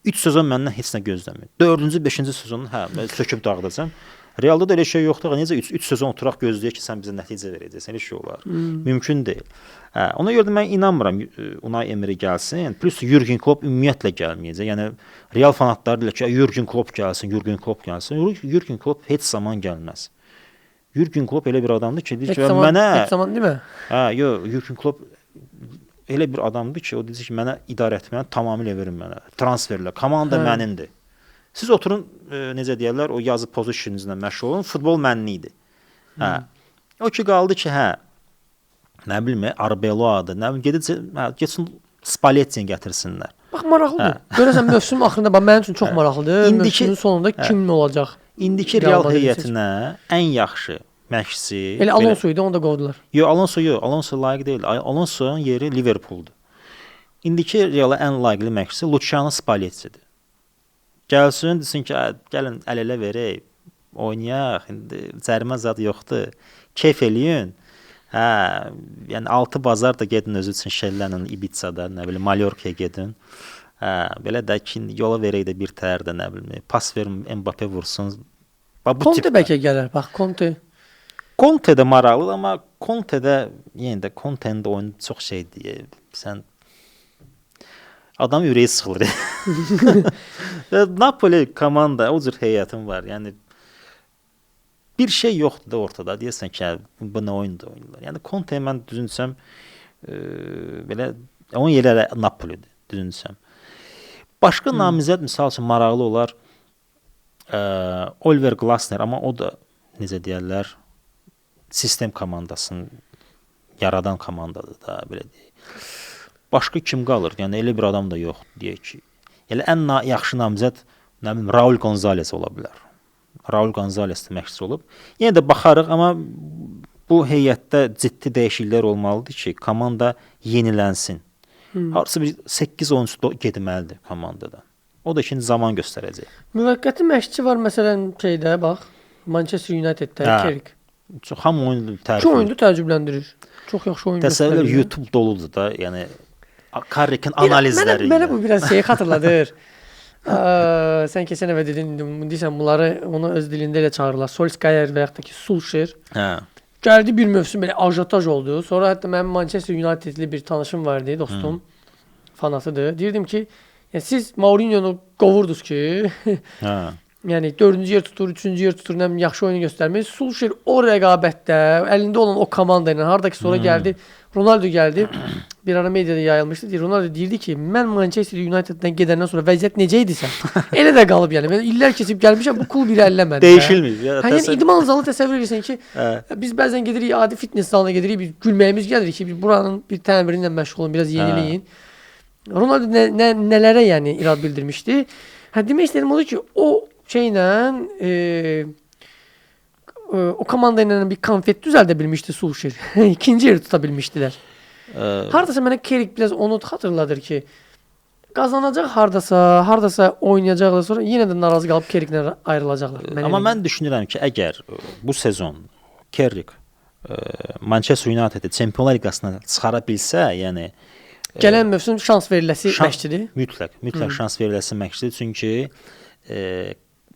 3 sezon məndən heç nə gözləmir. 4-cü, 5-ci sezonu hə, söküb dağıdacam. Realda da elə şey yoxdur. Necə 3 sezon oturaq gözləyək ki, sən bizə nəticə verəcəksən, elə şey olar. Mümkün deyil. Hə, ona görə də mən inanmıram Unai Emery gəlsin. Plus Jürgen Klopp ümumiyyətlə gəlməyəcək. Yəni Real fanatları deyirlər ki, Jürgen Klopp gəlsin, Jürgen Klopp gəlsin. Jürgen Klopp heç zaman gəlməz. Jürgen Klopp elə bir adamdır ki, deyir ki, mənə heç zaman demə. Hə, yox, Jürgen Klopp elə bir adamdır ki, o deyir ki, mənə idarə etməni tamamilə verin mənə. Transferlər, komanda mənimdir. Siz oturun, necə deyirlər, o yazı pozisyonunuzla məşğul olun. Futbol mənli idi. Hə. O ki qaldı ki, hə, nə bilim, Arbeloa'dır, nə bilim, getsin Spalletti'ni gətirsinlər. Bax, maraqlıdır. Görəsən, mövsüm axırında, mənim üçün çox maraqlıdır. Mövsümün sonunda kim olacaq? İndiki Real heyətinə ən yaxşı məşqçi... Elə Alonso idi, onu da qovdular. Alonso layiq deyil. Alonso'nun yeri Liverpool'dur. İndiki Real'a ən layiqli məşqçi Luciano Spalletti'dir. Gəlsin, desin ki, gəlin əl-ələ verək, oynayaq, indi cərimə zad yoxdur, keyf eləyin. Hə, yəni 6 bazar da gedin özü üçün şəllənin Ibiza'da, nə bilim, Mallorca'ya gedin. Hə, belə də ki, yola verək də bir təhər də, nə bilim, pas verin, Mbappé vursun. Conte bəlkə gələr, bax, Conte. Conte də maraqlıdır, amma Conte də, yenə də Conte'nin də oyunu çox şeydir. Sən adam ürəyi sıxılır. Napoli komanda, o cür heyətin var. Yəni bir şey yoxdur da ortada. Deyəsən ki, bu nə oyundur oynayırlar. Yəni Conte mən düzünsəm belə onun yeri Napolidir, düzünsəm. Başqa namizəd misal üçün maraqlı olar Oliver Glasner, amma o da necə deyirlər, sistem komandasını yaradan komandadır da, belə deyək. Başqa kim qalır? Yəni elə bir adam da yox, deyək ki. Elə ən yaxşı namizəd, nə bilim, Raul Gonzalez ola bilər. Raul Gonzalez də məşqçi olub. Yenə də baxarıq, amma bu heyətdə ciddi dəyişikliklər olmalıdır ki, komanda yenilənsin. Harısı bir 8 oyunçu getməlidir komandadan. O da şimdi zaman göstərəcək. Müvəqqəti məşqçi var məsələn şeydə, bax, Manchester Uniteddə, Carrick. Çox hamı oyunu tərifləyir. Çox oyunu təəccübləndirir. Çox yaxşı oyun göstərir. Təsəvvür YouTube doludur da, yəni Carrick'in analizləri. Mənə bu biraz şeyi xatırladır. Sən keçən əvvəl dedin, deyirsən bunları onu öz dilində elə çağırırlar. Solskjaer və yaxud da ki Solskjaer. Hə. Gəldi bir mövsüm belə ajotaj oldu. Sonra hətta mənim Manchester Unitedli bir tanışım var idi, dostum. Fanatıdır. Deyirdim ki, yəni siz Mourinho'nu qovurdunuz ki, hə. Yəni 4-cü yer tutur, 3-cü yer tutur, nə yaxşı oyun göstərmir. Solskjaer o rəqabətdə, əlində olan o komanda ilə hardakı sonra gəldi, Ronaldo gəldi. Bir ara mediada yayılmışdı. Ronaldo deyirdi ki, mən Manchester Uniteddən gedəndən sonra vəziyyət necə idisə, elə də qalıb yəni. Mən illər keçib gəlmişəm, bu klub irəliləmədi. Dəyişilmir. Yəni idman zalı təsəvvür edirsən ki, biz bəzən gedirik adi fitness zalına gedirik, biz gülməyimiz gəlir ki, biz buranın bir təmiri ilə məşğul olun, biraz yeniləyin. Ronaldo nələrə yəni irad bildirmişdi. Demək istədim odur ki, o şeylə o komanda ilə bir konfet düzəldə bilmişdi Solskjaer. İkinci yeri tuta bilmişdilər. Hardasa mənə Carrick biraz onu xatırladır ki, qazanacaq hardasa oynayacaqlar, sonra yenə də narazı qalıb Carricklə ayrılacaqlar. Amma mən düşünürəm ki, əgər bu sezon Carrick Manchester United-i Çempionlar Liqasına çıxara bilsə, yəni gələn mövsüm şans veriləsi məşqçidir. Mütləq şans veriləsi məşqçidir. Çünki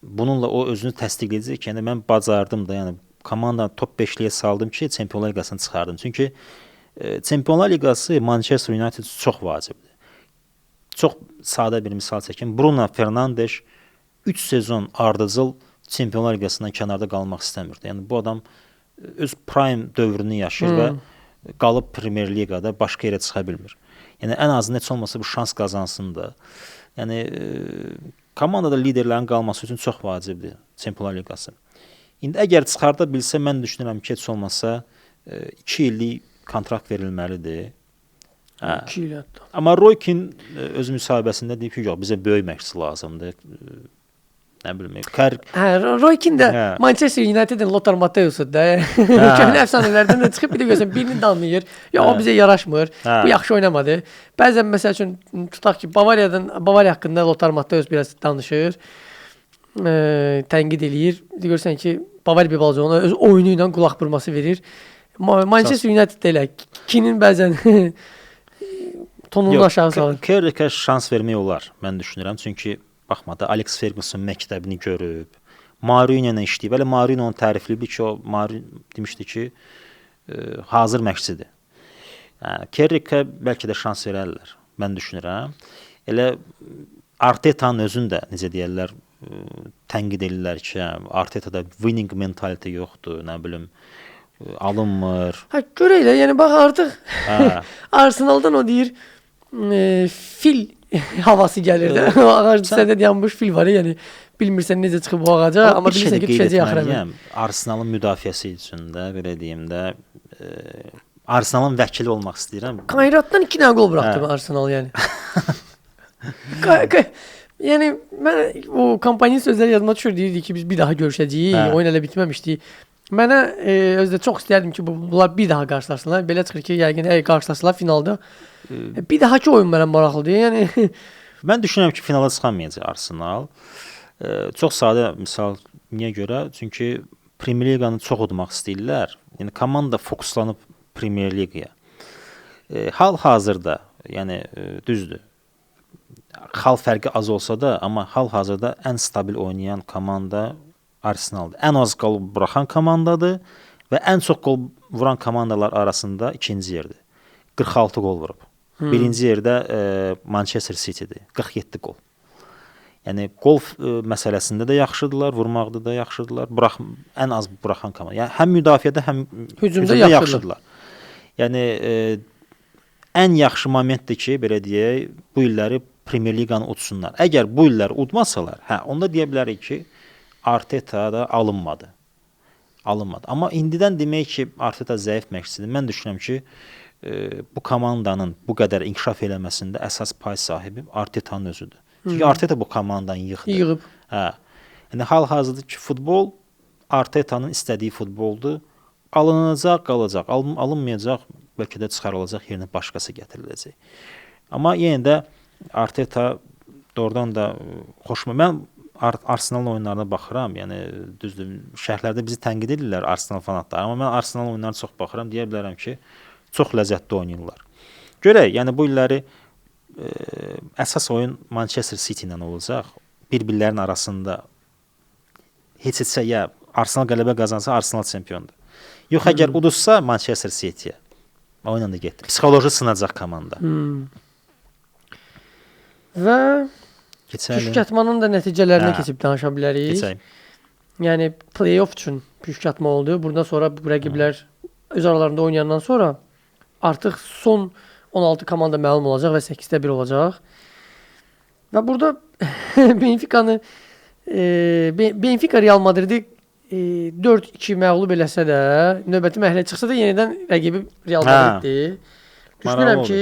bununla o özünü təsdiqləyəcək ki, yəni mən bacardım da, yəni komandanı top 5-liyə saldım ki, Çempionlar Liqasına çıxardım. Çünki Çempionlar Liqası Manchester United çox vacibdir. Çox sadə bir misal çəkim. Bruno Fernandes 3 sezon ardıcıl Çempionlar Liqasından kənarda qalmaq istəmirdi. Yəni bu adam öz prime dövrünü yaşayır və qalıb Premier Liqada başqa yerə çıxa bilmir. Yəni ən azından heç olmasa bu şans qazansın da. Yəni komandada liderlərin qalması üçün çox vacibdir Çempionlar Liqası. İndi əgər çıxarda bilsə, mən düşünürəm ki, heç olmasa 2 illik kontrakt verilməlidir. 2 il hətta. Amma Roykin öz müsahibəsində deyib ki, yox, bizə böyük məşqçi lazımdır. Nə bilim, Roykin də Manchester United'in Lothar Matthäus'udur da. Köhnə əfsanələrdən də çıxıb bir də görsən birini danlayır. Ya o bizə yaraşmır. Bu yaxşı oynamadı. Bəzən məsəl üçün tutaq ki, Bavariya haqqında Lothar Matthäus biraz danışır. Tənqid eləyir. Görsən ki, Bavariya bir balaca ona öz oyunu ilə qulaq burması verir. Manchester United elə Kinin bəzən tonunu aşağı salır. Carrickə şans vermək olar, mən düşünürəm. Çünki baxmadı, Alex Ferguson məktəbini görüb, Mourinho ilə işləyib. Elə Mourinho onu tərifləyib ki, o Mourinho demişdi ki, hazır məşqçidir. Carrickə bəlkə də şans verərlər, mən düşünürəm. Elə Arteta'nın özünü də necə deyirlər, tənqid edirlər ki, Arteta'da winning mentality yoxdur, nə bilim, alınmır. Görə elə, yəni bax artıq Arsenaldan o deyir, fil havası gəlir də. O ağac səndə dayanmış fil var, yəni bilmirsən necə çıxıb o ağaca, amma bilirsən ki, düşəcək axıra. Arsenalın müdafiəsi üçün də belə deyim də Arsenalın vəkili olmaq istəyirəm. Kayratdan 2 dənə qol buraxdı Arsenal yəni. Yəni mən o kampaniyanın sözləri yadıma düşür, deyirdi ki, biz bir daha görüşəcəyik, oyun elə bitməmişdi. Mənə özdə çox istərdim ki, bunlar bir daha qarşılaşsınlar. Belə çıxır ki, yəqin qarşılaşsalar finalda bir dahaki oyun mənə maraqlıdır. Yəni mən düşünürəm ki, finala çıxamayacaq Arsenal. Çox sadə misal niyə görə? Çünki Premier Liqanı çox udmaq istəyirlər. Yəni komanda fokuslanıb Premier Liqaya. Hal-hazırda, yəni düzdür. Xal fərqi az olsa da, amma hal-hazırda ən stabil oynayan komanda Arsenaldır. Ən az qol buraxan komandadır və ən çox qol vuran komandalar arasında ikinci yerdir. 46 qol vurub. Birinci yerdə Manchester City-dir. 47 qol. Yəni qol məsələsində də yaxşıdırlar, vurmaqda da yaxşıdırlar. Ən az buraxan komanda. Yəni həm müdafiədə, həm hücumda yaxşıdırlar. Yəni ən yaxşı momentdir ki, belə deyək, bu illəri Premier Liqanı udsunlar. Əgər bu illəri udmasalar, onda deyə bilərik ki, Arteta da alınmadı. Amma indidən demək ki, Arteta zəif məşqçidir. Mən düşünürəm ki, bu komandanın bu qədər inkişaf eləməsində əsas pay sahibi Artetanın özüdür. Çünki Arteta bu komandanı yığıb. Yəni hal-hazırda ki, futbol Artetanın istədiyi futboldur. Alınacaq, qalacaq. Alınmayacaq, bəlkə də çıxarılacaq, yerinə başqası gətiriləcək. Amma yenə də Arteta doğrudan da xoşuma. Mən Arsenalın oyunlarına baxıram. Yəni düzdür, şərhlərdə bizi tənqid edirlər Arsenal fanatları, amma mən Arsenal oyunlarına çox baxıram. Deyə bilərəm ki, çox ləzzətli oynayırlar. Görək, yəni bu illəri əsas oyun Manchester City ilə olacaq. Bir-birlərinin arasında heç ya Arsenal qələbə qazansa Arsenal çempiondur. Yox, əgər uduzsa Manchester City-yə. Oyunla da getdi. Psixoloji sınacaq komanda. Və püşkatmanın da nəticələrinə keçib danışa bilərik. Keçək. Yəni play-off üçün püşkatma oldu. Bundan sonra bu rəqiblər öz aralarında oynayandan sonra artıq son 16 komanda məlum olacaq və 8-də 1 olacaq. Və burada Benfica Real Madridi 4-2 məğlub eləsə də, növbəti mərhələyə çıxsa da yenidən rəqibi Real Madriddir. Düşünürəm ki,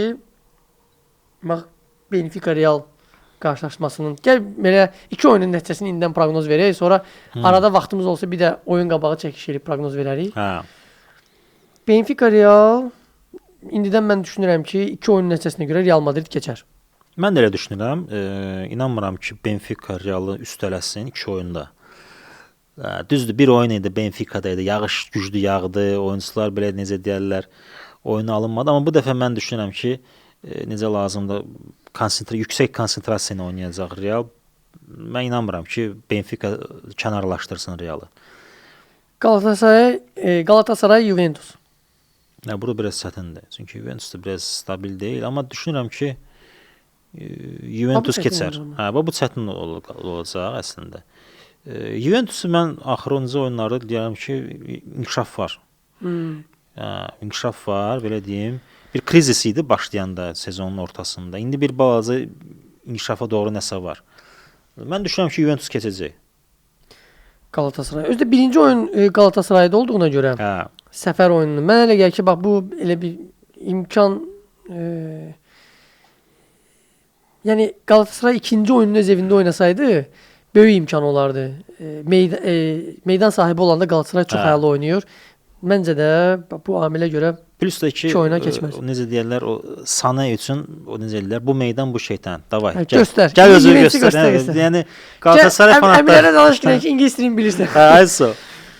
Benfica Real qarşılaşmasının belə iki oyunun nəticəsini indidən proqnoz verək, sonra arada vaxtımız olsa bir də oyun qabağı çəkiş edib proqnoz verərik. Benfica Real indidən mən düşünürəm ki, iki oyunun nəticəsinə görə Real Madrid keçər. Mən də elə düşünürəm. İnanmıram ki, Benfica Realı üstələsin iki oyunda. Düzdür, bir oyun idi, Benfica'da idi, yağış güclü yağdı, oyuncular belə necə deyərlər, oyuna alınmadı. Amma bu dəfə mən düşünürəm ki, necə lazımdır, yüksək konsentrasiya ilə oynayacaq Real. Mən inanmıram ki, Benfica kənarlaşdırsın Realı. Galatasaray Juventus. Burada biraz çətindir. Çünki Juventus da biraz stabil deyil. Amma düşünürəm ki, Juventus keçər. Bu çətin olacaq əslində. Juventusu mən axırıncı oyunlarda deyirəm ki, inkişaf var. İnkişaf var, belə deyim. Bir krizis idi başlayanda sezonun ortasında. İndi bir balaca inkişafa doğru nəsə var. Mən düşünürəm ki, Juventus keçəcək. Galatasaray. Özdə birinci oyun Galatasarayda olduğuna görə səfər oyununu. Mən elə gəlir ki, bax bu elə bir imkan yəni Galatasaray ikinci oyununu öz evində oynasaydı böyük imkan olardı. Meydan sahibi olanda Galatasaray çox əla oynayır. Məncə də bu amilə görə plus da ki, necə deyirlər, o Sane üçün necə deyirlər, bu meydan bu şeytan. Davay, göstər. Gəl özü göstər. Yəni Galatasaray fanatları əmlərə danışırlar ki, ingilis dilini bilirsən. Ayso.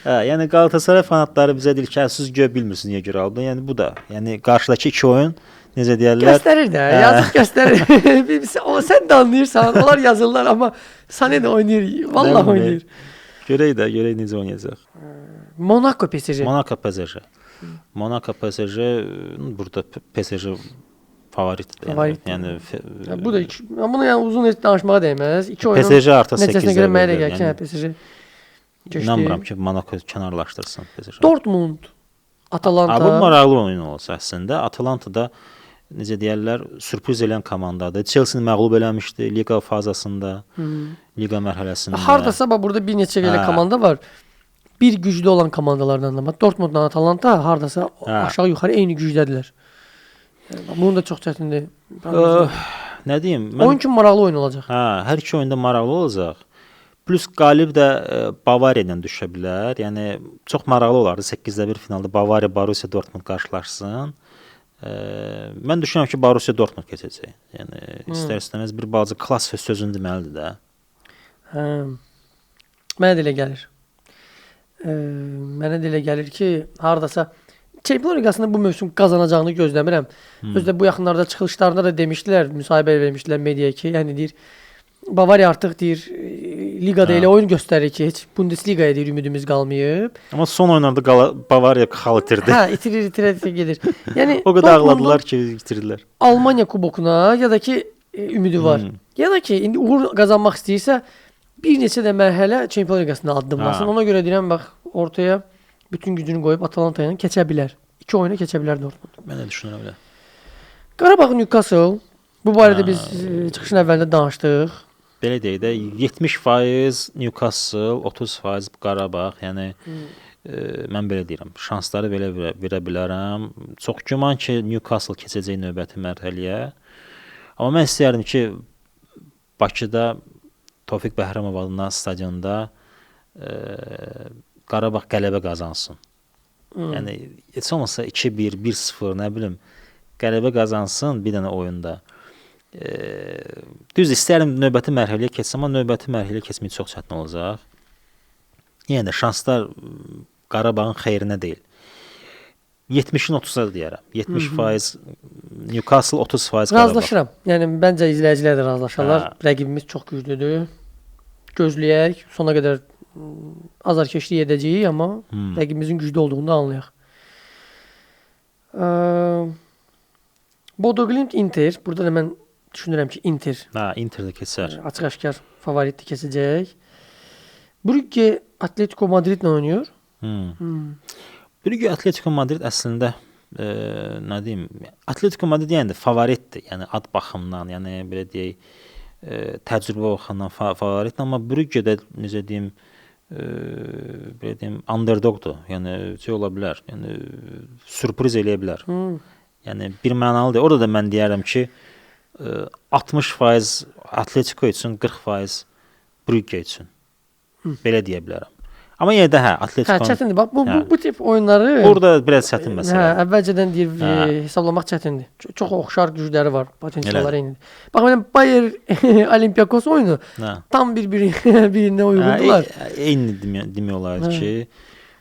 Yəni Galatasaray fanatları bizə deyir ki, siz görə bilmirsiniz niyə görə aldın. Yəni bu da, yəni qarşıdakı iki oyun necə deyirlər? Göstərir də, yazıq göstərir. O sən də anlayırsan, onlar yazırlar, amma Sane də oynayır, vallahi oynayır. Görək necə oynayacaq. Monaco PSG. Monaco PSG burada PSG favoritdir. Yəni bu da bunu yəni uzun danışmağa dəyməz. İki oyunun PSG artıq 8-ə görə mənə gəlir ki, PSG keçdi. İnanmıram ki, Monaco kənarlaşdırsın PSG. Dortmund, Atalanta. Bu maraqlı oyun olsa əslində. Atalantada necə deyirlər, sürpriz edən komandadır. Chelsea-ni məğlub eləmişdi liqa fazasında, liqa mərhələsində. Hardasa bax burada bir neçə elə komanda var. Bir güclü olan komandalardan da. Dortmundla Atalanta hardasa aşağı yuxarı eyni gücdədirlər. Bunun da çox çətindir. Nə deyim? Oyun üçün maraqlı oyun olacaq. Hər iki oyunda maraqlı olacaq. Plus qalib də Bavariya ilə düşə bilər. Yəni çox maraqlı olardı 8-də 1 finalda Bavariya Borussia Dortmund qarşılaşsın. Mən düşünürəm ki, Borussia Dortmund keçəcək. Yəni istər-istəməz bir balaca klass sözünü deməlidir də. Mənə də elə gəlir. Mənə də elə gəlir ki, hardasa Çempionlar Liqasında bu mövsüm qazanacağını gözləmirəm. Özdə bu yaxınlarda çıxışlarında da demişdilər, müsahibə vermişdilər mediaya ki, yəni deyir Bavariya artıq deyir liqada elə oyun göstərir ki, heç Bundesliqaya deyir ümidimiz qalmayıb. Amma son oyunlarda Bavariya xal itirdi. İtirir gedir. Yəni o qədər ağladılar ki, itirdilər. Almaniya kubokuna ya da ki ümidi var. Ya da ki indi uğur qazanmaq istəyirsə bir neçə də mərhələ Çempionlar Liqasına addımlasın. Ona görə deyirəm bax ortaya bütün gücünü qoyub Atalanta ilə keçə bilər. 2 oyuna keçə bilər Dortmund. Mən də düşünürəm elə. Qarabağ Newcastle. Bu barədə biz çıxışın əvvəlində danışdıq. Belə deyək də 70% Newcastle, 30% Qarabağ. Yəni mən belə deyirəm. Şansları belə verə bilərəm. Çox güman ki, Newcastle keçəcək növbəti mərhələyə. Amma mən istəyərdim ki, Bakıda Tofiq Bəhramov adına stadionda Qarabağ qələbə qazansın. Yəni heç olmasa 2-1, 1-0, nə bilim, qələbə qazansın bir dənə oyunda. Düz istəyirəm növbəti mərhələyə keçsin, amma növbəti mərhələyə keçmək çox çətin olacaq. Yəni də şanslar Qarabağın xeyrinə deyil. 70-in 30-a deyərəm. 70% Newcastle, 30% Qarabağ. Razılaşıram. Yəni bəncə izləyicilər də razılaşarlar. Rəqibimiz çox güclüdür. Gözləyək, sona qədər azarkeşlik edəcəyik, amma rəqibimizin güclü olduğunu da anlayaq. Bodo Glimt Inter. Burada da mən düşünürəm ki, Inter. Inter də keçər. Açıq-aşkar favoritdir, keçəcək. Brugge Atletico Madridlə oynayır. Brugge Atletico Madrid əslində nə deyim, Atletico Madrid yəni favoritdir. Yəni ad baxımından, yəni belə deyək, təcrübə baxımından favoritdir, amma Brugge də necə deyim, belə deyim, underdogdur. Yəni şey ola bilər. Yəni sürpriz eləyə bilər. Yəni bir mənalıdır. Orada da mən deyərəm ki, 60% Atletico üçün, 40% Brugge üçün. Belə deyə bilərəm. Amma yenə də Atletico. Çətindir. Bax bu tip oyunları burada biraz çətin məsələ. Əvvəlcədən deyir hesablamaq çətindir. Çox oxşar gücləri var, potensialları eynidir. Bax mənim Bayer Olympiakos oyunu tam bir-birinə uyğundular. Eyni demək olar ki,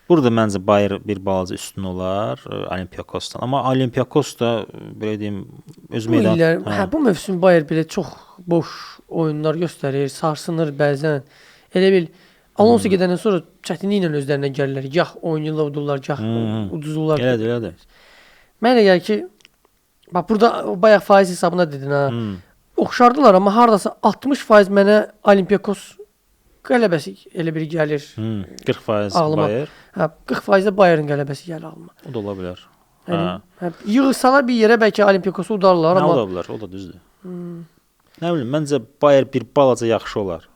burada məncə Bayer bir balaca üstün olar Olympiakosdan. Amma Olympiakos da belə deyim öz meydan. Bu mövsüm Bayer belə çox boş oyunlar göstərir, sarsınır bəzən. Elə bil Alonso gedəndən sonra çətinliklə özlərinə gəlirlər. Gah oynayırlar, udurlar, gah uduzurlar. Elədir. Mənə gəlir ki, bax burada bayaq faiz hesabına dedin ha. Oxşardılar, amma hardasa 60% mənə Olympiakos qələbəsi elə bir gəlir. 40% Bayer. 40% də Bayernin qələbəsi gəlir ağlıma. O da ola bilər. Yığılsalar bir yerə bəlkə Olympiakosu udarlar, amma ola bilər, o da düzdür. Nə bilim, məncə Bayer bir balaca yaxşı olar.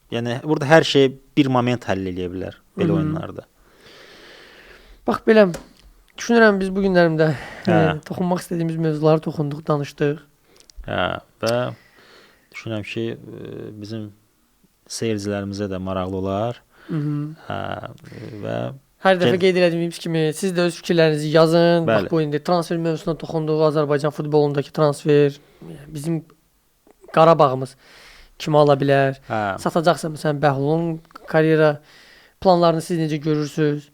Yəni burada hər şey bir moment həll edə bilər belə oyunlarda. Bax belə düşünürəm biz bu günlərimdə toxunmaq istədiyimiz mövzulara toxunduq, danışdıq. Və düşünürəm ki, bizim seyircilərimizə də maraqlı olar. Və hər dəfə qeyd etdiyimiz kimi siz də öz fikirlərinizi yazın. Bax bu indi transfer mövzusuna toxunduq, Azərbaycan futbolundakı transfer, bizim Qarabağımız kimi ala bilər. Satacaqsa məsələn Bəhlulun karyera planlarını siz necə görürsüz?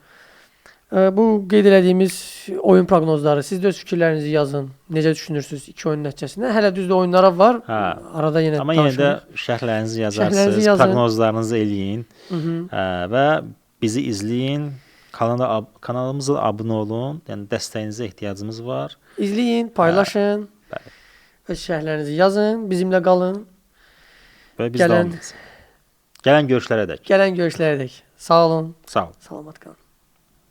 Bu qeyd etdiyimiz oyun proqnozları, siz də öz fikirlərinizi yazın. Necə düşünürsüz 2 oyun nəticəsində? Hələ düzdür oyunlara var. Arada yenə amma yenə də şərhlərinizi yazarsınız, proqnozlarınızı eləyin. Və bizi izləyin. Kanalımıza abunə olun. Yəni dəstəyinizə ehtiyacımız var. İzləyin, paylaşın. Öz şərhlərinizi yazın, bizimlə qalın. Və biz gələn görüşlərə dək. Sağ olun. Sağ olun. Salamat qalın.